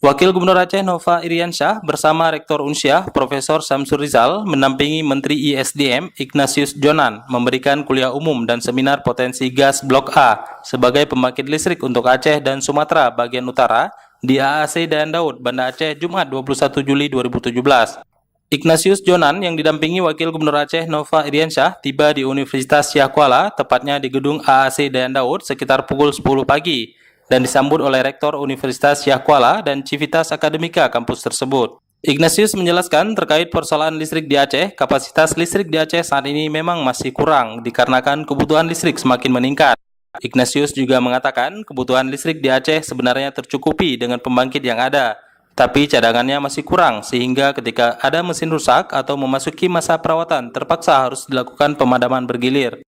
Wakil Gubernur Aceh Nova Iriansyah bersama Rektor Unsyah Profesor Samsur Rizal mendampingi Menteri ISDM Ignatius Jonan memberikan kuliah umum dan seminar potensi gas Blok A sebagai pembangkit listrik untuk Aceh dan Sumatera bagian utara di AAC Dayan Daud, Banda Aceh, Jumat 21 Juli 2017. Ignatius Jonan yang didampingi Wakil Gubernur Aceh Nova Iriansyah tiba di Universitas Syah Kuala, tepatnya di gedung AAC Dayan Daud sekitar pukul 10 pagi. Dan disambut oleh Rektor Universitas Syah Kuala dan Civitas Akademika kampus tersebut. Ignatius menjelaskan terkait persoalan listrik di Aceh, kapasitas listrik di Aceh saat ini memang masih kurang dikarenakan kebutuhan listrik semakin meningkat. Ignatius juga mengatakan kebutuhan listrik di Aceh sebenarnya tercukupi dengan pembangkit yang ada, tapi cadangannya masih kurang sehingga ketika ada mesin rusak atau memasuki masa perawatan terpaksa harus dilakukan pemadaman bergilir.